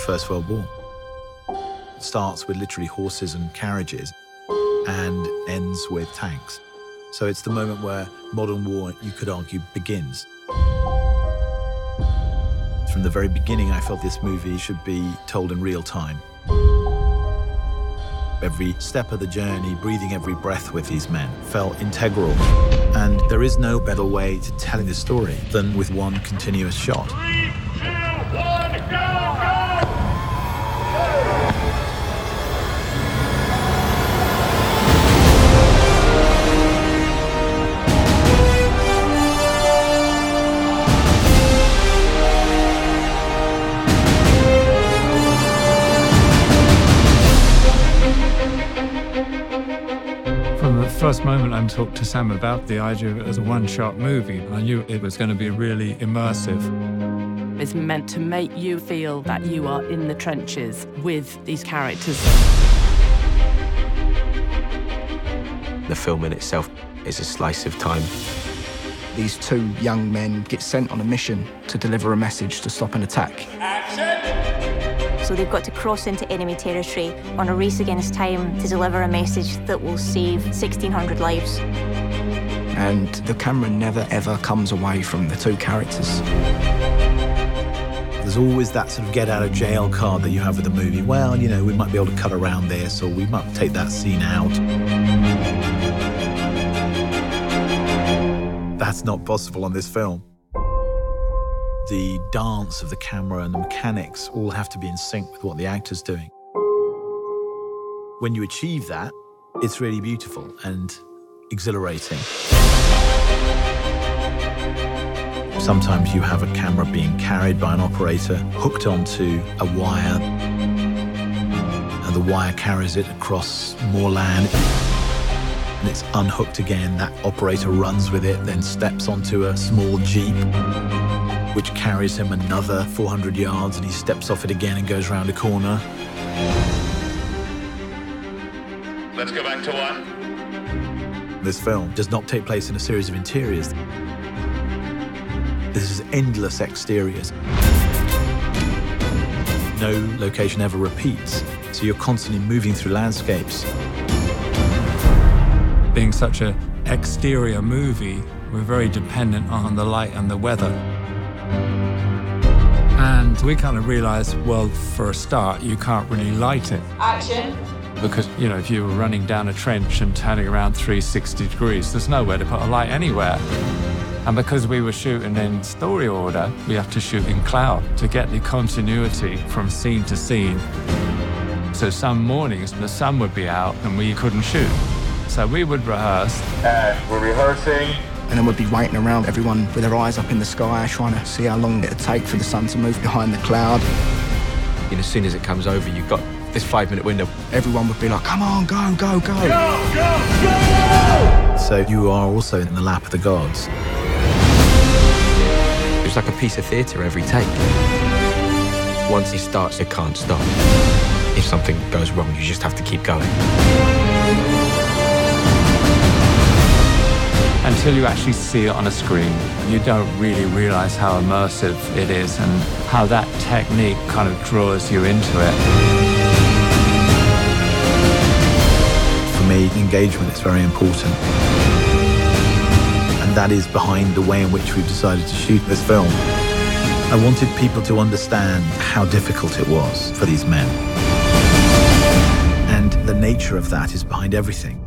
First World War. It starts with literally horses and carriages and ends with tanks. So it's the moment where modern war, you could argue, begins. From the very beginning, I felt this movie should be told in real time. Every step of the journey, breathing every breath with these men, felt integral. And there is no better way to telling this story than with one continuous shot. 3, 2, 1, go, go! From the first moment I talked to Sam about the idea of it as a one-shot movie, I knew it was going to be really immersive. It's meant to make you feel that you are in the trenches with these characters. The film in itself is a slice of time. These two young men get sent on a mission to deliver a message to stop an attack. So they've got to cross into enemy territory on a race against time to deliver a message that will save 1,600 lives. And the camera never, ever comes away from the two characters. There's always that sort of get-out-of-jail card that you have with the movie. Well, you know, we might be able to cut around this, or we might take that scene out. That's not possible on this film. The dance of the camera and the mechanics all have to be in sync with what the actor's doing. When you achieve that, it's really beautiful and exhilarating. Sometimes you have a camera being carried by an operator, hooked onto a wire, and the wire carries it across more land, and it's unhooked again. That operator runs with it, then steps onto a small jeep, which carries him another 400 yards, and he steps off it again and goes round a corner. Let's go back to 1. This film does not take place in a series of interiors. This is endless exteriors. No location ever repeats, so you're constantly moving through landscapes. Being such an exterior movie, we're very dependent on the light and the weather. And we kind of realized, well, for a start, you can't really light it. Action. Because, you know, if you were running down a trench and turning around 360 degrees, there's nowhere to put a light anywhere. And because we were shooting in story order, we have to shoot in cloud to get the continuity from scene to scene. So some mornings, the sun would be out and we couldn't shoot. So we would rehearse. And we're rehearsing. And then we'd be waiting around, everyone with their eyes up in the sky, trying to see how long it'd take for the sun to move behind the cloud. And as soon as it comes over, you've got this 5-minute window. Everyone would be like, come on, go, go, go. Go, go, go! So you are also in the lap of the gods. It's like a piece of theatre every take. Once it starts, it can't stop. If something goes wrong, you just have to keep going. Until you actually see it on a screen, you don't really realize how immersive it is and how that technique kind of draws you into it. For me, engagement is very important. And that is behind the way in which we've decided to shoot this film. I wanted people to understand how difficult it was for these men. And the nature of that is behind everything.